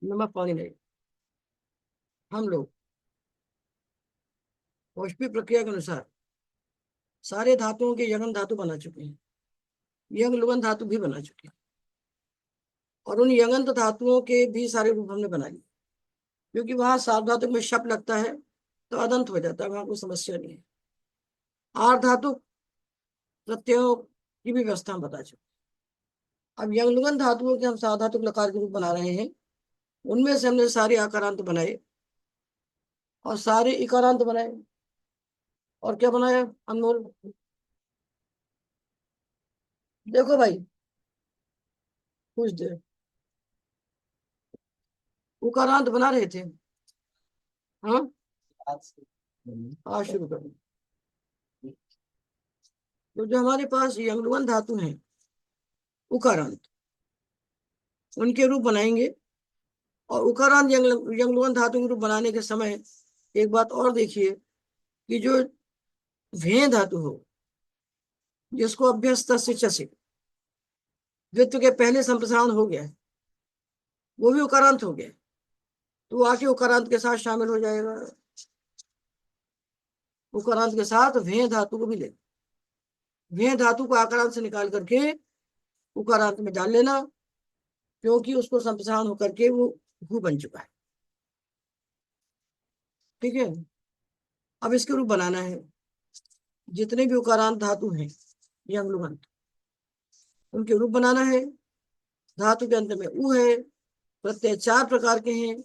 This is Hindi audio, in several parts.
नमक पानी नहीं। हम लोग पौष्पिक प्रक्रिया के अनुसार सारे धातुओं के यंग धातु बना चुके हैं, यंग लुगन धातु भी बना चुके हैं, और उन यंगंत धातुओं के भी सारे रूप हमने बना लिए। क्योंकि वहां सार्वधातुक में शप लगता है तो अदंत हो जाता है, वहां कोई समस्या नहीं है। आर धातु प्रत्ययों की भी व्यवस्था हम बता चुके। अब यंग लुगन धातुओं के हम सार्वधातुक लकार के रूप बना रहे हैं। उनमें से हमने सारे आकारांत बनाए और सारे इकारांत बनाए। और क्या बनाया अनमोल? देखो भाई, कुछ देर उकारांत बना रहे थे। हाँ, आज शुरू करें। तो जो हमारे पास यंगलुगन धातु हैं उकारांत, उनके रूप बनाएंगे। और उकारांत यंगलुगन धातु के रूप बनाने के समय एक बात और देखिए कि जो भेय धातु हो, जिसको अभ्यस्त से चसे द्वित्व के पहले संप्रसारण हो गया है, वो भी उकारांत हो गया, तो वो आके उकारांत के साथ शामिल हो जाएगा। उकारांत के साथ भेय धातु को भी ले, भेय धातु को आकारांत से निकाल करके उकारांत में डाल लेना, क्योंकि उसको संप्रसारण होकर के वो भू बन चुका है। ठीक है, अब इसके रूप बनाना है। जितने भी उकारांत धातु हैं यंगलुगंत, उनके रूप बनाना है। धातु के अंत में उ है, प्रत्यय 4 प्रकार के हैं।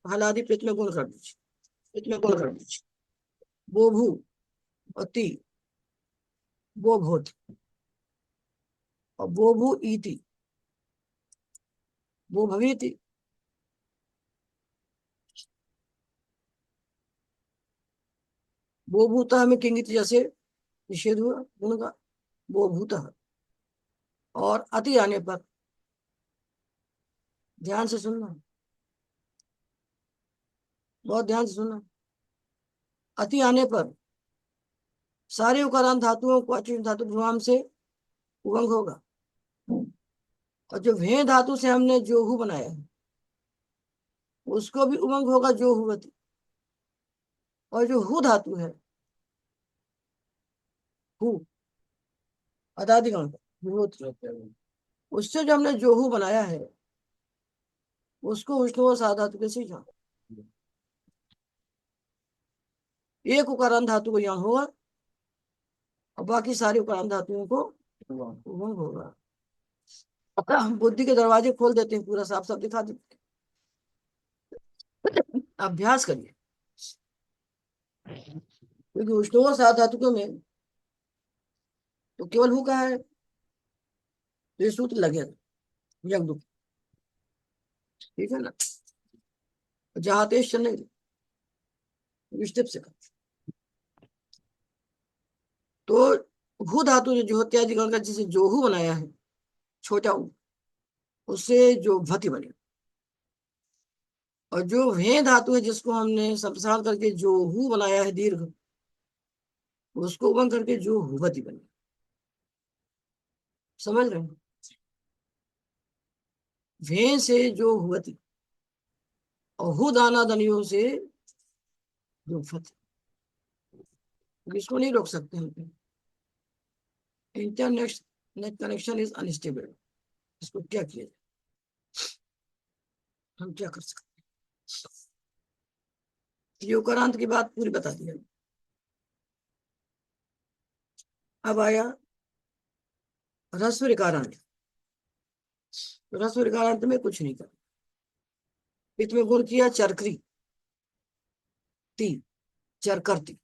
हलादि पित में गुण कर दीजिए, पित में गुण कर दीजिए। वो भू, अति, वो भूत, और वो भू इति, वो भवीति, वो भूत में किंगित जैसे निषेध हुआ गुण का, वो भूत। और अति आने पर ध्यान से सुनना, बहुत ध्यान से सुनना। अति आने पर सारे उकारांत धातुओं को अचुन धातु भ्रुवाम से उभंग होगा। और जो भेय धातु से हमने जोहू बनाया है, उसको भी उभंग होगा जो हुवती। और जो हु धातु है, हु अदादिगण उससे जो हमने जोहू बनाया है, उसको उष्णव सा धातु के सीखा। एक उकारांत धातु को यहाँ होगा और बाकी सारी उकारांत धातुओं को उभंग होगा। हम बुद्धि के दरवाजे खोल देते हैं, पूरा साफ साफ दिखा देते हैं। अभ्यास करिए, क्योंकि उष्णव सा धातुकों में तो केवल हु का है, तो ये सूत्र लगेगा यज्ञ। ठीक है ना, जहाँ तेज चलने विष्टिप से कर। तो भू धातु जो इत्यादि गण का जिसे जोहू बनाया है, छोटा ऊ, उससे जो भति बने। और जो वे धातु है जिसको हमने संप्रसारण करके जो हु बनाया है दीर्घ, उसको बन करके जो हुवती बने। समझ रहे हैं? वे से जो हुवती और हु दाना दनियों से जो फति। इसको नहीं रोक सकते हम। Internet net connection is unstable, इसको क्या किया जाए, हम क्या कर सकते हैं? योगकारांत की बात पूरी बता दी। अब आया ह्रस्व ऋकारांत। ह्रस्व ऋकारांत में कुछ नहीं कर, इसमें गुण किया चरकरी ती, चरकरती,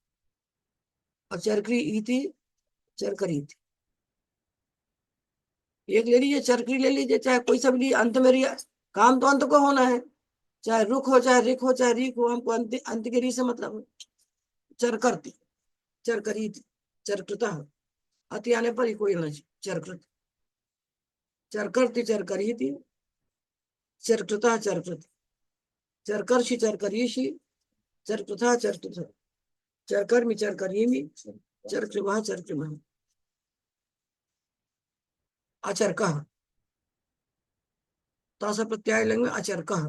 और चरकरी इति, चरकरी थी। एक ले लीजिए, चरकरी ले लीजिए, चाहे कोई सा भी लीजिए, अंत में रिया। काम तो अंत को होना है, चाहे रुख हो, चाहे रिख हो, चाहे रीख हो, हमको अंत अंत के री से मतलब है। चरकरती, चरकरी थी, चरकृता, अति आने पर ही कोई होना चाहिए। चरकृत, चरकरती, चरकरी थी, चरकृता, चरकृत, चरकर्षि, चरकरीषि, चरकृता, चरकृत, चरकर्मी, चरकरीमी, चरकृभा, चरकृभा, अचरकः, तासा प्रत्याय लिंग में अचरकः,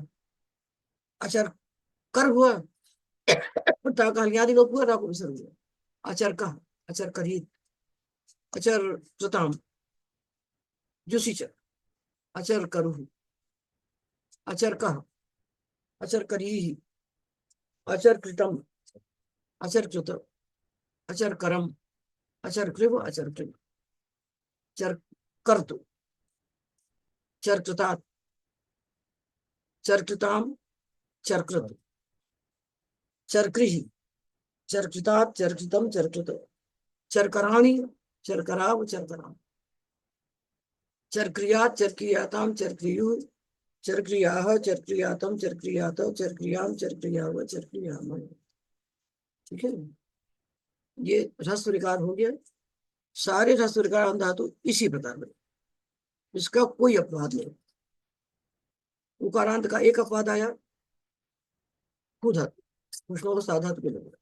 अचर कर हुआ, ता का हलियादी लोग हुआ, ता को विसर्ग हुआ। अचर का, अचर करीत, अचर सुताम, जुसी चर, अचर करुह, अचर कह, अचर करीह, अचर कृतम, अचर कृत, अचर करम, अचर कृव, अचर कृव, चर कर्तु, चर कृतात, चर कृताम, चर कृत, चर कृहि, चर कृतात, चर कृतम, चर कृत, चर कराणी, चर कराव, चर कराम, चर क्रियात, चर क्रियाताम, चर क्रियु, चर क्रियाः, चर क्रियातम, चर क्रियात, चर क्रियाम, चर क्रियाव, चर क्रियाम। ठीक है, ये ह्रस्व विकार हो गया। सारे ह्रस्व विकार धातु इसी प्रकार में, इसका कोई अपवाद नहीं। उकारांत का एक अपवाद आया, कु धातु, उसमें साधातु के लोग,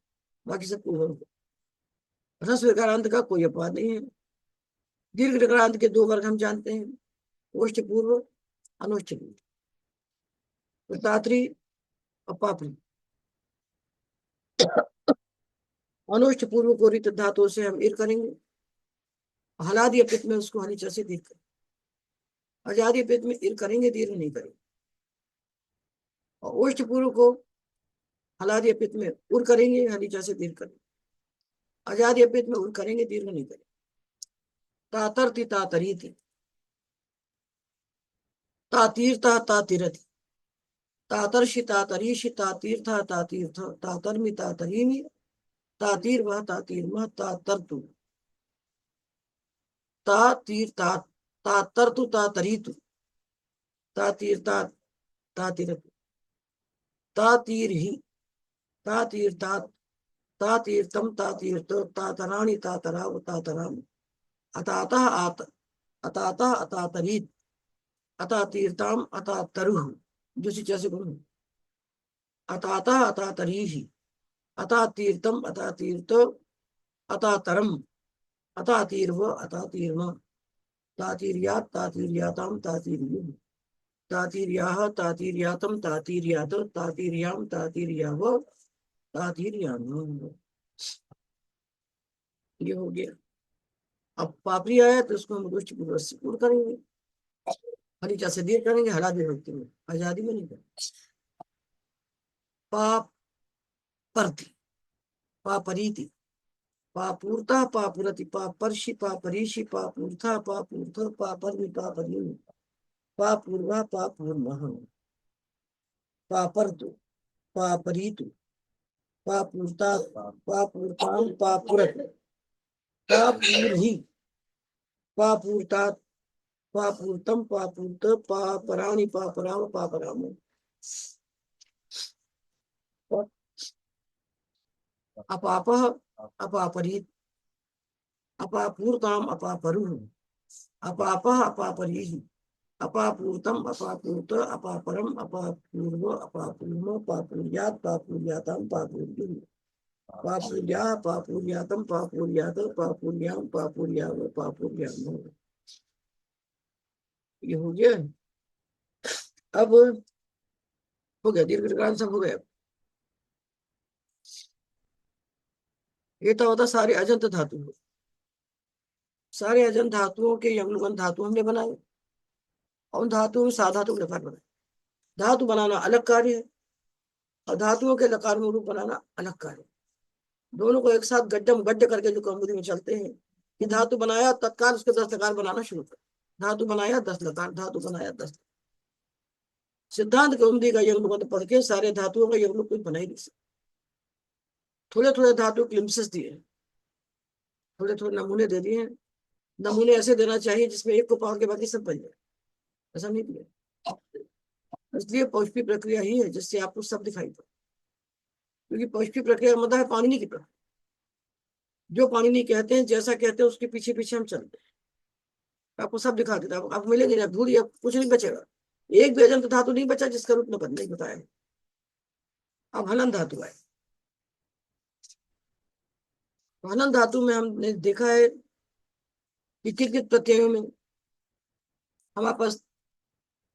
बाकी सब ह्रस्व विकारांत का कोई अपवाद नहीं है। दीर्घ विकारांत के दो वर्ग हम जानते हैं, ओष्ठ पूर्व, अनुष्ठ पूर्व, तात्री और पापरी। अनुष्ठ पूर्व को रित धातु से हम ईर करेंगे, हलादी अपित में उसको हनीचा से दीर्घ करेंगे, आजादी अपित में ईर करेंगे, दीर्घ नहीं करेंगे। और ओष्ठ पूर्व को हलादी अपित में उर करेंगे, हनीचा से दीर्घ करेंगे, आजादी अपित में उर करेंगे, दीर्घ नहीं करेंगे। तातरती, तातरीति, तातीर्था, तातीरति, तातर्षि, तातरीषि, तातीर्था, तातीर्थ, तातर्मि, तातरीमि, तातीर्वः, तातीर्मः, तातर्तु, तातीर्था, तातर्तु, तातरीतु, तातीर्था, तातीरतु, तातीर्हि, तातीर्थात्, तातीर्थम, तातीर्थ, तातराणि, तातराव, तातराम, अतातः आत, अतातः अतातरीत, अतातीर्थाम, अतातरुः, दूसरी जैसे बोलो, अतातः अतातरीहि, अतातीर्थम, अतातीर्थ, अतातरम, अतातीर्व, अतातीर्म, तातीर्यात्, तातीर्याताम, तातीर्युः, तातीर्याः, तातीर्यातम, तातीर्यात, तातीर्याम, तातीर्याव, तातीर्याम। ये हो गया। अब पापरी आया तो उसको हम गोष्ठी पूर्वक से पूर्ण करेंगे, हरीचा से दीर्घ करेंगे, हला दे भक्ति में, आजादी में नहीं करेंगे। पाप परति, पापरीति, पापूर्ता, पापुरति, पापर्षि, पापरीषि, पापूर्था, पापूर्थ, पापर्मि, पापर्युः, पापूर्वा, पापूर्मः, पापर्तु, पापरीतु, पापूर्ता, पापूर्तां, पापुरत्, पापूर्हि, पापूर्तात्, पापूर्तम, पापूर्त, पापराणि, पापराव, पापराम, अपापः, अपापरीत्, अपापूर्ताम, अपापरुः, अपापः, अपापरीः, अपापूर्तम, अपापूर्त, अपापरम, अपापूर्व, अपापूर्व, पापूर्यात्, पापूर्याताम, पापूर्युः, पापूर्या, पापूर्यातम, पापूर्यात, पापूर्याम, पापूर्याव, पापूर्याम। ये हो गया। अब हो गया, दीर्घ विराम सब हो गया। ये तो होता सारे अजंत धातु, सारे अजंत धातुओं के यमनुबंध धातु हमने बनाए, और उन धातुओं में साधातु लकार बनाए। धातु बनाना अलग कार्य है, और धातुओं के लकार में रूप बनाना अलग कार्य है। दोनों को एक साथ गड्ढम गड्ढ करके जो कौमुदी में चलते हैं, कि धातु बनाया तत्काल उसके 10 लकार बनाना शुरू कर, धातु बनाया 10 लकार, धातु बनाया 10। सिद्धांत कौमुदी का यज्ञ पढ़ के सारे धातुओं का यज्ञ कुछ बना ही नहीं सकते। थोड़े थोड़े धातु ग्लिम्सेस दिए, थोड़े थोड़े नमूने दे दिए। नमूने ऐसे देना चाहिए जिसमें एक को पकड़ के बाकी सब बन जाए, ऐसा नहीं दिया। इसलिए पौष्पी प्रक्रिया ही है जिससे आपको सब दिखाई पड़े, क्योंकि पौष्पी प्रक्रिया का मतलब है पाणिनि की प्रक्रिया। जो पाणिनि कहते हैं, जैसा कहते हैं, उसके पीछे पीछे हम चलते हैं, आपको सब दिखा देता है। आप मिलेंगे ना धूल या कुछ नहीं बचेगा, एक भी अजंत धातु नहीं बचा जिसका रूप न नहीं बताया। अब हलन धातु है, हलन धातु में हमने देखा है कि कित कित प्रत्ययों में हमारे पास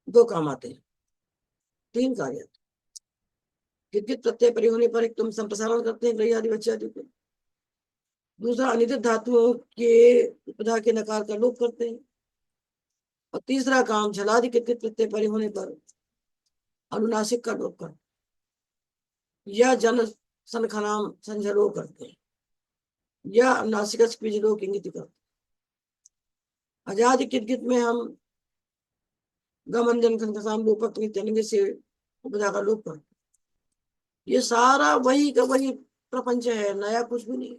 दो काम आते हैं, तीन कार्य। कित प्रत्यय परे होने पर एक तुम संप्रसारण करते हैं ग्रही आदि बच्चे आदि को। दूसरा अनिदित धातुओं के उपधा के नकार का लोप करते हैं। और तीसरा काम झलादि कित प्रत्यय परे होने पर अनुनासिक का लोप करते हैं। या जन सनखनाम संझरो करते हैं, या अनुनासिक बीजलोक इंगित करते हैं। अजादि कित में हम गमन खनखसाम लोपक से उपधा का लोप करते हैं। ये सारा वही का वही प्रपंच है, नया कुछ भी नहीं।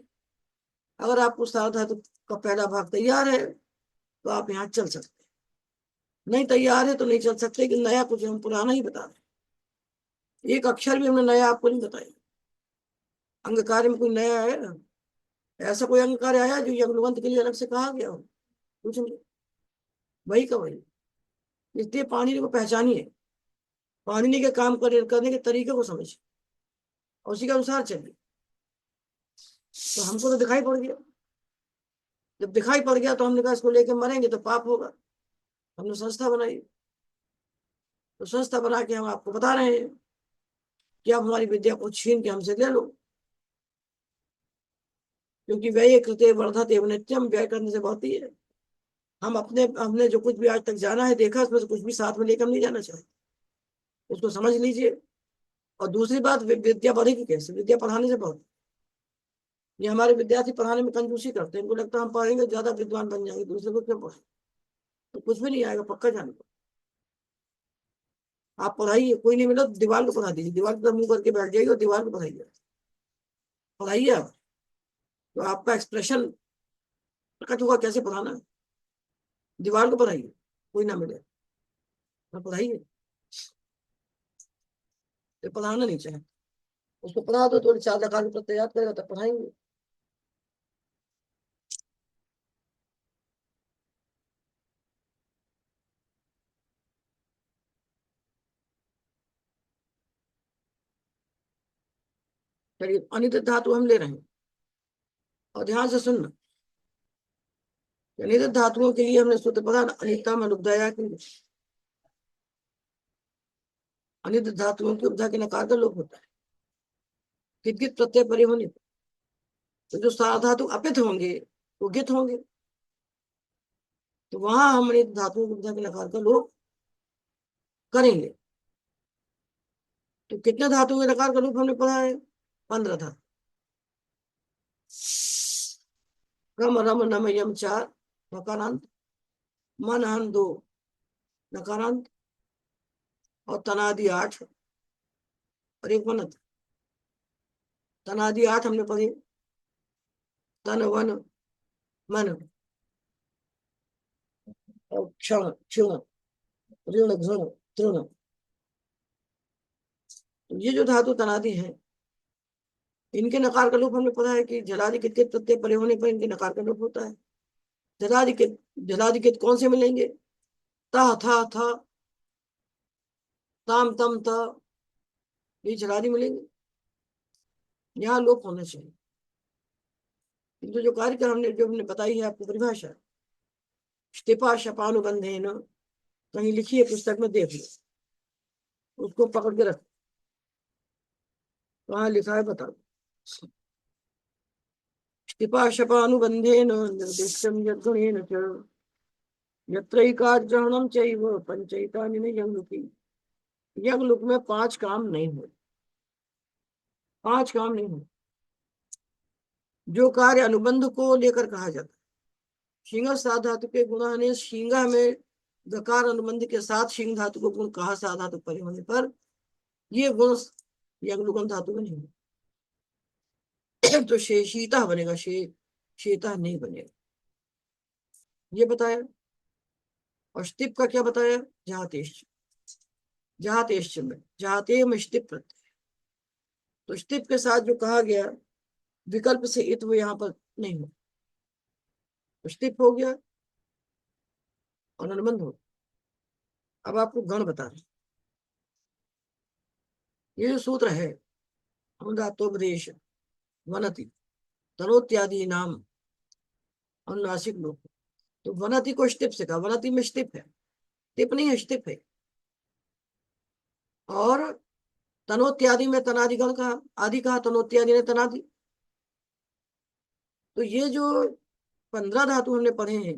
अगर आपको सारा धातु का पहला भाग तैयार है तो आप यहाँ चल सकते हैं, नहीं तैयार है तो नहीं चल सकते। कि नया कुछ हम पुराना ही बता रहे, एक अक्षर भी हमने नया आपको नहीं बताया। अंग कार्य में कोई नया है? ऐसा कोई अंग कार्य आया जो यज्ञवंत के लिए अलग से कहा गया हो? कुछ नहीं, वही का वही। इसलिए पाणिनि को पहचानिए, पाणिनि के काम करने के तरीके को समझिए और उसी के अनुसार चलिए। तो हमको तो दिखाई पड़ गया, जब दिखाई पड़ गया तो हमने कहा इसको लेके मरेंगे तो पाप होगा। हमने संस्था बनाई, तो संस्था बना के हम आपको बता रहे हैं कि आप हमारी विद्या को छीन के हमसे ले लो। क्योंकि व्यय कृत्य वर्धत एवं नित्यम, व्यय करने से बहुत ही है। हमने जो कुछ भी आज तक जाना है देखा, उसमें से कुछ भी साथ में लेकर नहीं जाना चाहिए, उसको समझ लीजिए। और दूसरी बात, विद्या बढ़ेगी कैसे? विद्या पढ़ाने से बहुत। ये हमारे विद्यार्थी पढ़ाने में कंजूसी करते हैं, इनको लगता है हम पढ़ेंगे ज्यादा विद्वान बन जाएंगे, दूसरे को क्यों पढ़े? तो कुछ भी नहीं आएगा, पक्का जान लो। आप पढ़ाइए, कोई नहीं मिला तो दीवार को पढ़ा दीजिए, दीवार पर मुंह करके बैठ जाइए और दीवार को पढ़ाइए। पढ़ाइए आप, तो आपका एक्सप्रेशन प्रकट होगा कैसे पढ़ाना है। दीवार को पढ़ाइए, कोई ना मिले तो पढ़ाइए। तो पढ़ाना नहीं चाहे उसको पढ़ा दो, थोड़ी 4 रुपये याद करेगा तब पढ़ाएंगे। चलिए, अनित धातु हम ले रहे हैं और ध्यान से सुनना। अनित धातुओं के लिए हमने सूत्र पढ़ा, अनितम अनुपदया की। अनित धातुओं की उपधा के नकार का लोप होता है कित प्रत्यय परे होने पर। तो जो सारा धातु अपित होंगे वो गित होंगे, तो वहां हम अनित धातुओं की उपधा के नकार का लोप करेंगे। तो कितने धातुओं के नकार का लोप हमने पढ़ा है? 15 धातु। रम रम नम यम 4 नकारांत, मन हन 2 नकारांत, और तनादि 8 और एक वनत। तनादि 8 हमने पढ़े, तन वन मन और क्षण क्षण ऋण घृण तृण। तो ये जो धातु तनादि है, इनके नकार का लोप हमने पढ़ा है कि जलादि कित के प्रत्यय परे होने पर इनके नकार का लोप होता है। जलादि कित कौन से मिलेंगे? ता था था, ताम तम था, ये जलादि मिलेंगे, यहाँ लोप होना चाहिए। किंतु जो कार्य का हमने बताई है आपको परिभाषा, स्टिपा शपानुबंधे न, कहीं लिखी है पुस्तक में, देख लो, उसको पकड़ के रख। कहाँ लिखा है बता। स्टिपा शपानुबंधेन निर्दिष्टं यद्गुणेन च यत्रैकाग्रहणं चैव पंचैतानि न यज्ञुकी। यज्ञ में 5 काम नहीं हुए, 5 काम नहीं हुए। जो कार्य अनुबंध को लेकर कहा जाता है, शिंग सा धातु के गुण ने शिंगा में गकार अनुबंध के साथ शिंग धातु को गुण कहा सा धातु परे होने पर, ये गुण यज्ञ धातु में नहीं। तो शेषीता बनेगा, शेता नहीं बनेगा, ये बताया। और स्टिप का क्या बताया? जहातेश, जहातेश में जहाते में स्टिप प्रत्यय। तो स्टिप के साथ जो कहा गया विकल्प से इत, वो यहाँ पर नहीं हो, तो स्टिप हो गया और अनुबंध हो। अब आपको गण बता रहे, ये जो सूत्र है अनुदातोपदेश वनति तनोत्यादि नाम अनुनासिक लोग। तो वनति को स्टिप से कहा, वनति में स्टिप है, टिप नहीं है, स्टिप है। और तनोत्यादि में तनादिगण कहा, आदि कहा, तनोत्यादि ने तनादि। तो ये जो 15 धातु हमने पढ़े हैं,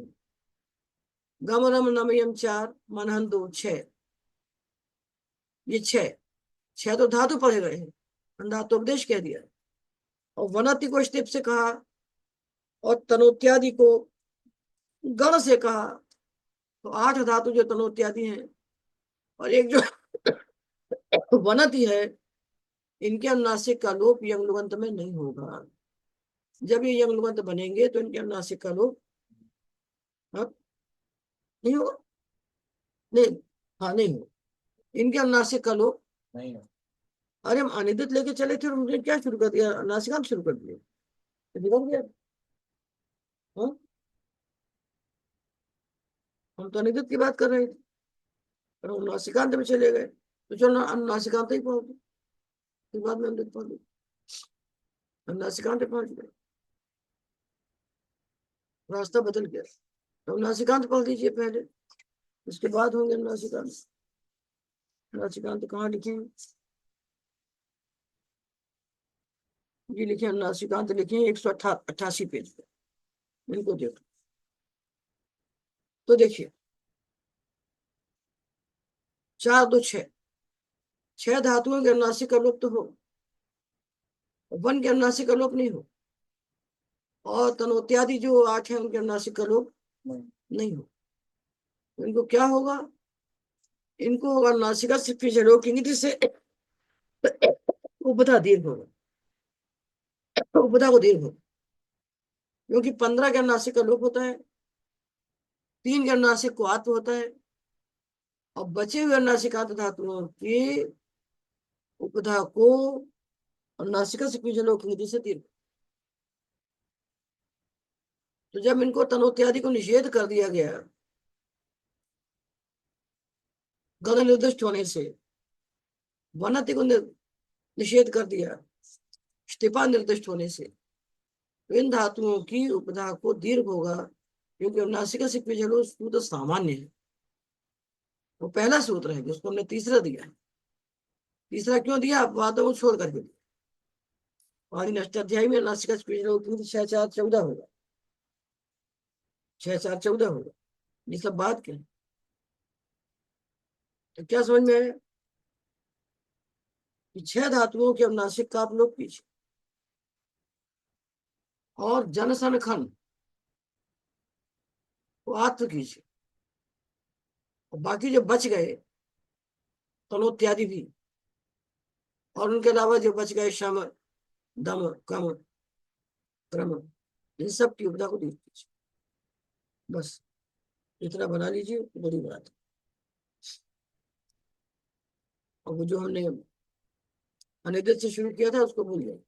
गम रम नम यम 4, मनहन 2, 6, ये छह तो धातु पढ़े गए हैं, धातु उपदेश कह दिया। और वनति को स्टेप से कहा, और तनोत्यादि को गण से कहा। तो 8 धातु जो तनोत्यादि हैं, और एक जो वनति है, इनके अनुनासिक का लोप यंग लुगंत में नहीं होगा। जब ये यंग लुगंत बनेंगे तो इनके अनुनासिक का लोप नहीं होगा, नहीं, हाँ नहीं हो, इनके अनुनासिक का लोप नहीं हो। अरे हम अनिदित लेके चले थे और हमने क्या शुरू कर दिया, नासिकांत शुरू कर दिया, तो बिगड़ गया। हाँ, हम तो अनिदित की बात कर रहे थे, पर हम नासिकांत में चले गए, तो चलो नासिकांत ही पहुंच गए, फिर बाद में अनिदित पहुंच गए, हम नासिकांत पहुंच गए, रास्ता बदल गया। तो नासिकांत पढ़ लीजिए पहले, उसके बाद होंगे नासिकांत। नासिकांत कहाँ लिखे हैं? ये लिखे नासिकांत, लिखे 188 पेज पे, इनको देखो। तो देखिए, 4 2 6, 6 धातुओं के अनुनासिक का लोप तो हो, वन के अनुनासिक का लोप नहीं हो, और तनोत्यादि जो 8 है उनके अनुनासिक का लोप नहीं हो। तो इनको क्या होगा, इनको होगा नासिका से फिर इंगित से उपधा दीर्घ होगा, उपधा को दीर्घ होगा, क्योंकि 15 के अनुनासिक का लोप होता है, 3 के अनुनासिक को आत्म होता है, और बचे हुए अनुनासिकांत धातुओं की उपधा को और नासिका से इंगित से दीर्घ। तो जब इनको तनोत्यादि को निषेध कर दिया गया गण निर्दिष्ट होने से, वनति को निषेध कर दिया स्टिपा निर्दिष्ट होने से, तो इन धातुओं की उपधा को दीर्घ होगा, क्योंकि नासिका से सूत्र सामान्य है। वो पहला सूत्र है, उसको हमने तीसरा दिया है। तीसरा क्यों दिया, बातों को छोड़ करके दिया। पानी अष्टाध्यायी में नासिका से 6 4 14 होगा, 6 4 14 होगा। ये सब बात क्या है, तो क्या समझ में आया कि 6 धातुओं के अनुनासिक का आप लोग पीछे, और जनसन खंड वो आत्म कीजिए, और बाकी जो बच गए तनोत्यादि भी, और उनके अलावा जो बच गए शम दम कम क्रम, इन सब की उपदा को देख लीजिए। बस इतना बना लीजिए, बड़ी बात है। और वो जो हमने अनिदित से शुरू किया था उसको भूल गए,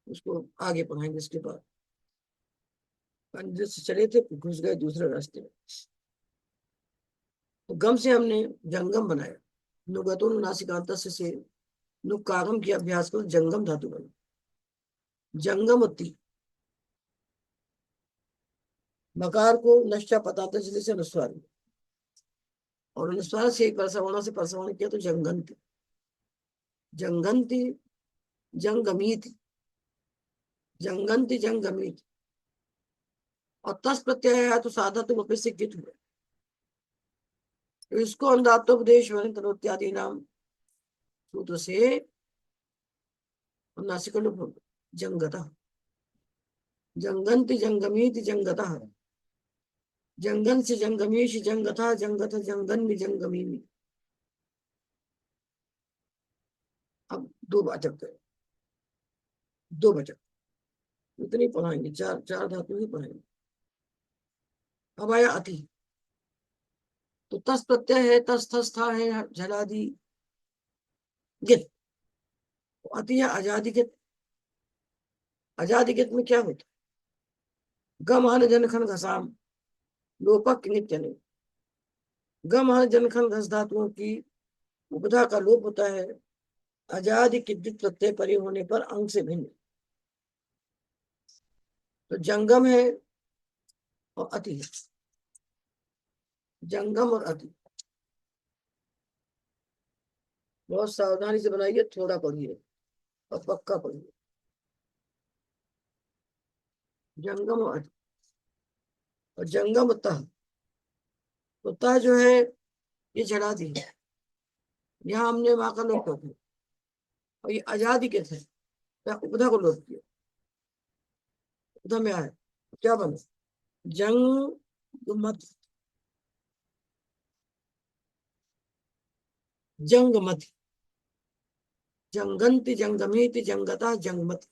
उसको आगे पढ़ाएंगे इसके बाद। अनिदित से चले थे, घुस गए दूसरे रास्ते में। तो गम से हमने जंगम बनाया, नुगतो नासिकांत से नुकारम की अभ्यास को जंगम धातु बना, जंगमति। मकार को नश्चा पताते से अनुस्वार, और अनुस्वार से परसवर्ण से परसवर्ण किया तो जंगंती, जंगंती जंगमीत, जंगंती जंगमीत। और तस प्रत्यय है तो साधा तो वापस से कित हुआ, तो इसको अंधातोपदेश तनोत्यादि नाम सूत्र से नासिक जंगता, जंगंती जंगमीत जंगता, जंगन से जंगमीश जंगथा जंगथ जंगन में जंगमी में। अब 2 वाचक गए, 2 वचक, इतनी पढ़ाएंगे, 4 4 धातु ही पढ़ाएंगे। अब आया अति, तो तस प्रत्यय है, तस थस था है झलादि गित, अति है आजादी गित। आजादी गित में क्या होता, गमान जनखन घसाम लोपक नित्य नहीं, गमान जनखन घस धातुओं की उपधा का लोप होता है आजादी किद्युत प्रत्यय परि होने पर अंग से भिन्न। तो जंगम है और अति है, जंगम और अति। बहुत सावधानी से बनाइए, थोड़ा पढ़िए और पक्का पढ़िए। जंगम और जंगम तह जो है ये चढ़ा दी, यहाँ हमने माँ का लोप कर दिया, और ये आजादी के थे, उपधा को लोप किया, उपधा में आया, क्या बने? जंग मत, जंग मत, जंगंति जंगमीति जंगता जंगमत।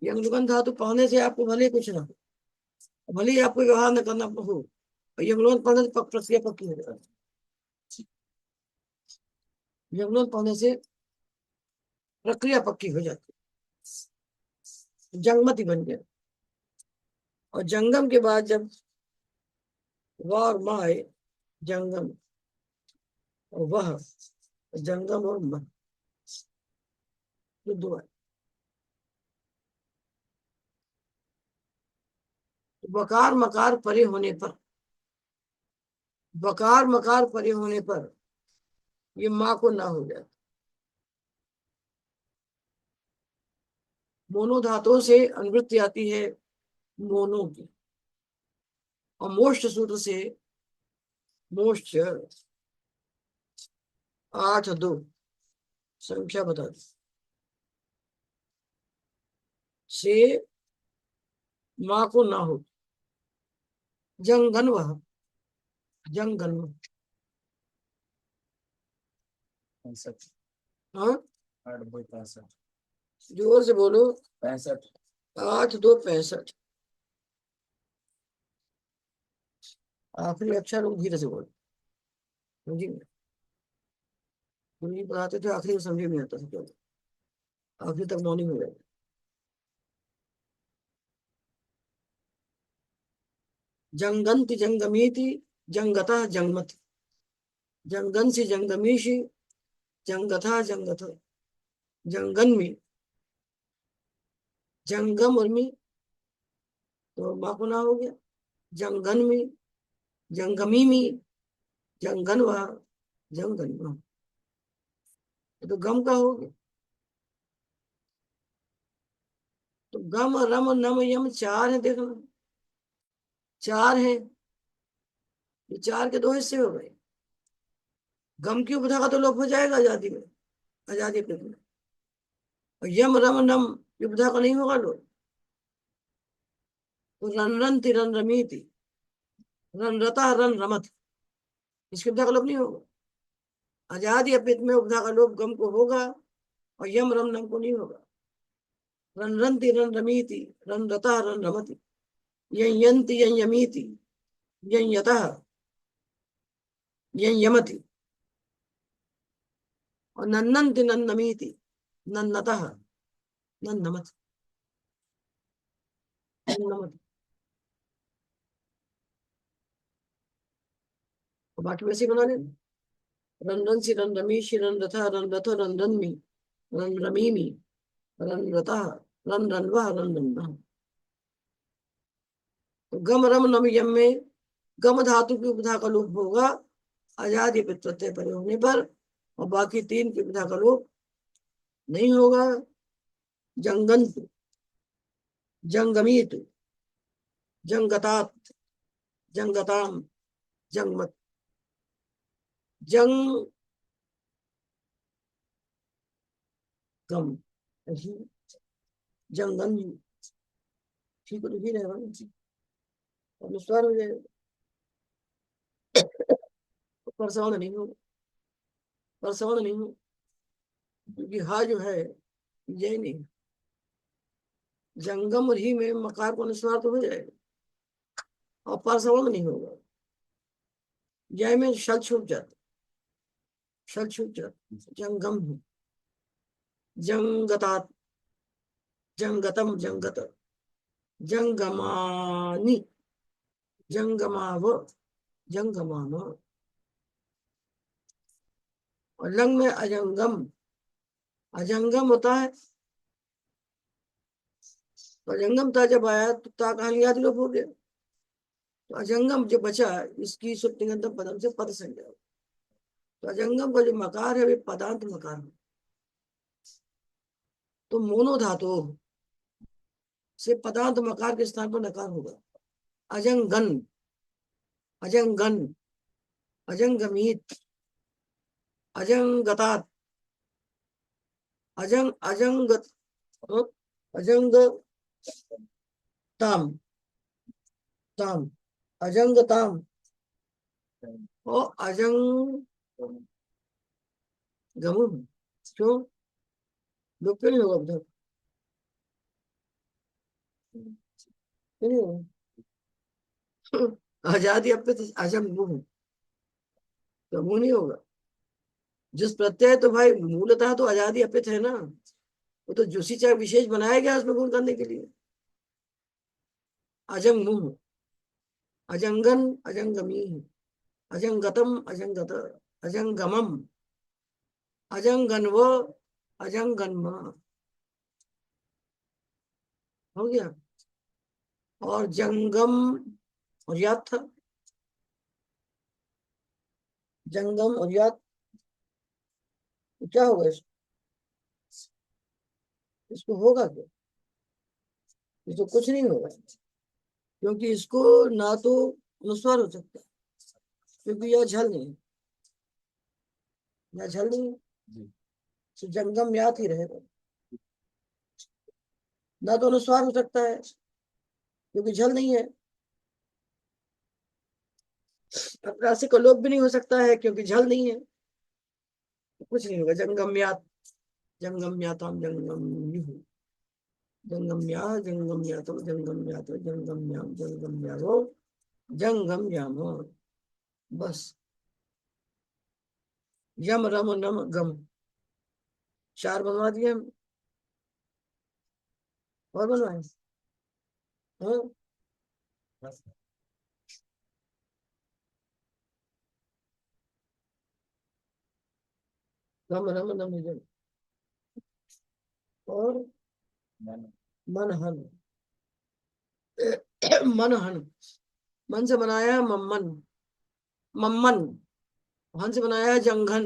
यंगलुगन धातु पढ़ने से आपको भले कुछ ना हो, भले ही आपको व्यवहार न करना हो, यंगलुगन पढ़ने से प्रक्रिया पक्की हो जाएगी। यंगलुगन पढ़ने से प्रक्रिया पक्की हो जाती है, जंगमती बन गया। और जंगम के बाद जब वार माए, जंगम और वह, जंगम और मह, ये दो है। वकार मकार परे होने पर, वकार मकार परे होने पर ये माँ को ना हो जाए। मोनो धातुओं से अनुवृत्ति आती है मोनो की, और मोष्ट सूत्र से मोष्ट 8 2 संख्या बता दी से माँ को ना हो। जंगन वह, जंगन वह, 65, हाँ 8 2 65, जोर से बोलो। 65, 8 2 65। आखिरी अक्षर लोग धीरे से बोलो, समझी नहीं? गुरु जी पढ़ाते थे, आखिरी में समझ में आता था क्या, आखिरी तक मौनी हो जाए। जंगंति जंगमीति जंगता जंगमत, जंगन से जंगमीशी, जंगथा जंगथ, जंगन में जंगम और में तो माँ को ना हो गया। जंगन में, जंगमी में, जंगनवा, जंगनवा, तो गम का हो गया। तो गम रम नम यम 4 है, देखना 4 है, ये 4 के 2 हिस्से हो गए। गम की उपधा का तो लोप हो जाएगा आजादी में, आजादी पे में। और यम रम नम की उपधा का नहीं होगा लोप। तो रन रन ति रन रमी थी, रन रता रन रमत, इसकी उपधा का लोप नहीं होगा। आजादी अपित में उपधा का लोप गम को होगा, और यम रम नम को नहीं होगा। रन रन ति रन रमी थी, रन रता रन रमति, यं यंति यं यमीति, यं यतः यं यमति, और नन्नंति नन्नमीति, नन्नतः नन्नमति, नन्नमति। और बाकी वैसे ही बना लेना। रन रन सी रन रमीशी, रन रथा रन रथो, रन रनमी, रन रमीमी, रन रतः, रन रनवः, रन रन्वः। तो गम रम नम यम में गम धातु की उपधा का लोप होगा आजादी प्रत्यय परे होने पर, और बाकी 3 की उपधा का लोप नहीं होगा। जंगंत, जंगमीत, जंगतात, जंगताम, जंगमत, जंग गम, जंगन, ठीक है, रहेगा ना, अनुस्वार हो जाएगा, परसवर्ण नहीं हो, परसवर्ण नहीं हो, क्योंकि हा जो है यही नहीं। जंगम और ही में मकार को अनुस्वार तो हो जाएगा, और परसवर्ण नहीं होगा। जय में शल छूट जाता, शल छूट जाता। जंगम है, जंगतात, जंगतम जंगत, जंगमानी, जंगमाव, जंगमान। और लंग में अजंगम, अजंगम होता है। तो अजंगम था जब आया तो ता कहानी याद लोप हो गया। तो अजंगम जो बचा इसकी सुप्तिगंतम पदम से पद संज्ञा, तो अजंगम का जो मकार है वे पदांत मकार है। तो मोनो धातु से पदांत मकार के स्थान पर नकार होगा। अजंगन, अजंगन, अजंगमीत, अजंगतात, अजंगत, अजंगताम, ताम, अजंगताम और अजंगम। क्यों लोग क्यों नहीं होगा उधर? क्यों नहीं होगा? आजादी अब पे अजम मुंह, तो मुंह नहीं होगा। जिस प्रत्यय तो भाई मूलतः तो आजादी अपित है ना, वो तो जोशी चाहे विशेष बनाया गया उसमें गुण करने के लिए। अजंग मुंह, अजंगन, अजंगमी, अजंगतम, अजंगत, अजंगमम, अजंगन्व, अजंगन्म, हो गया। और जंगम और याद था, जंगम और याद, तो क्या होगा इसको होगा क्या? इसको कुछ नहीं होगा, क्योंकि इसको ना तो अनुस्वार हो सकता है, क्योंकि यह झल नहीं है, यह झल नहीं है, जी। तो जंगम याद ही रहेगा। ना तो अनुस्वार हो सकता है क्योंकि झल नहीं है, प्रासी का लोप भी नहीं हो सकता है क्योंकि झल नहीं है, तो कुछ नहीं होगा। जंगम्यात, जंगम्याताम, जंगम्युः, जंगम्या, जंगम्यातम, जंगम्यात, जंगम्याम, जंगम्यावो, जंगम्यामो। बस यम रम नम गम, 4 बनवा दिए हम। और बनवाए? हाँ, बस। गम रम नम जम। और मन। मन हन, मन हन, मन से बनाया है मम्मन, मम्मन, हन से बनाया है जंघन,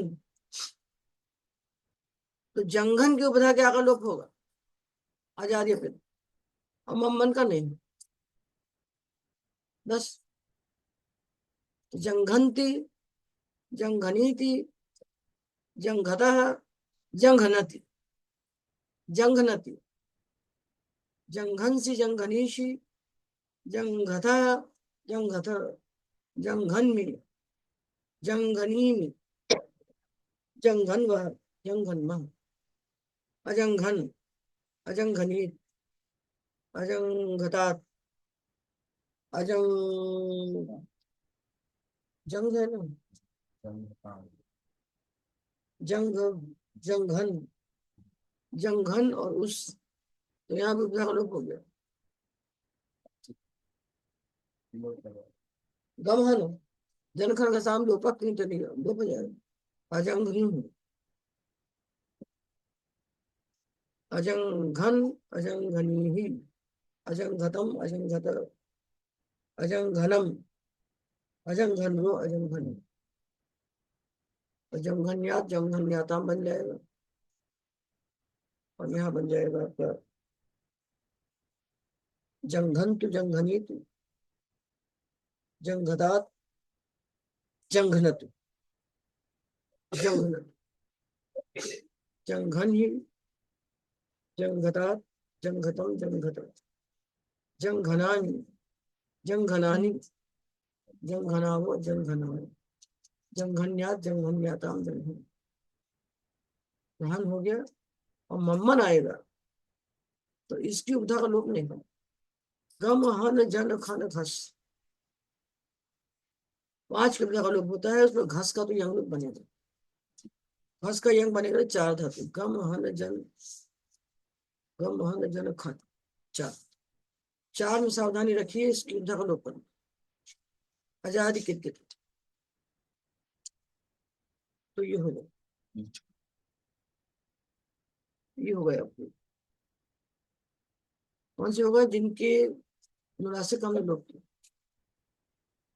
तो जंघन के उपधा क्या का लोप होगा? आजादी पे, और मम्मन का नहीं। बस जंघन्ति, जंघनीति, जंघतः, जंघनति, जंघनति, जंघंसि, जंघनीषि, जंघतः, जंघथ, जंघन्मि, जंघनीमि, जंघन्वः, जंघन्मः, अजंघन, अजंघनीत, अजंघतात, अजंग, जंग है ना, जंग, जंघन, जंघन और उस, तो यहाँ भी उपधा का लोप हो गया। गम है ना, जनखन का साम लोपक नहीं चलेगा, लोप हो जाएगा। अजंघनी, अजंघन, अजंघनी, अजंघतम, अजंघत, अजंघनम, अजंघन्यो, अजंघन, जंघन्यात, जंघन्याताम बन जाएगा। और यहाँ बन जाएगा आपका जंघंतु, जंघनीतु, जंघदात, जंघनतु, जंघनतु, जंघन्हि, जंघतात, जंघतम, जंघत, जंघनानि, जंघनानि, जंघनावो, जंघनावो, जंघन्यात, जंघन्याताम, जंघन, हन हो गया। और मम्मन आएगा तो इसकी उपधा का लोप नहीं होगा। गम हन जन खन घस, 5 उपधा का लोप होता है, उसमें घस का तो यंग लोप बनेगा। घस का यंग बनेगा 4 धातु, गम हन जन, गम हन जन खन, 4, 4 में सावधानी रखिए, इसकी उपधा का लोप करना। आजादी कित, तो ये हो गया, ये हो गया आपको। कौन से होगा? जिनके अनुनासिक हमने लोप किया।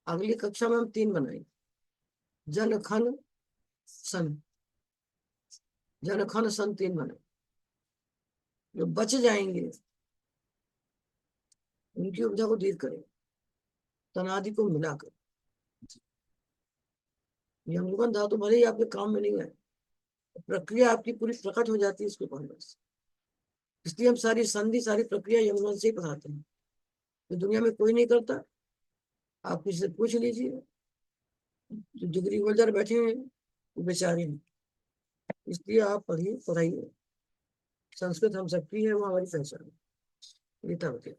अगली कक्षा में हम 3 बनाएंगे, जन खन, सन, जन खन सन 3 बने। जो बच जाएंगे उनकी उपजा को दीर्घ करें, तनादि को मिलाकर। यमगुण धातु भले ही आपके काम में नहीं है, प्रक्रिया आपकी पूरी प्रकट हो जाती है इसके पढ़ने से। इसलिए हम सारी संधि, सारी प्रक्रिया यमगुण से ही पढ़ाते हैं। तो दुनिया में कोई नहीं करता, आप किसी से पूछ लीजिए। जो डिग्री होल्डर बैठे हैं वो बेचारे हैं। इसलिए आप पढ़िए, पढ़ाइए। संस्कृत हम सबकी है, वो हमारी पहचान है। गीता होती है।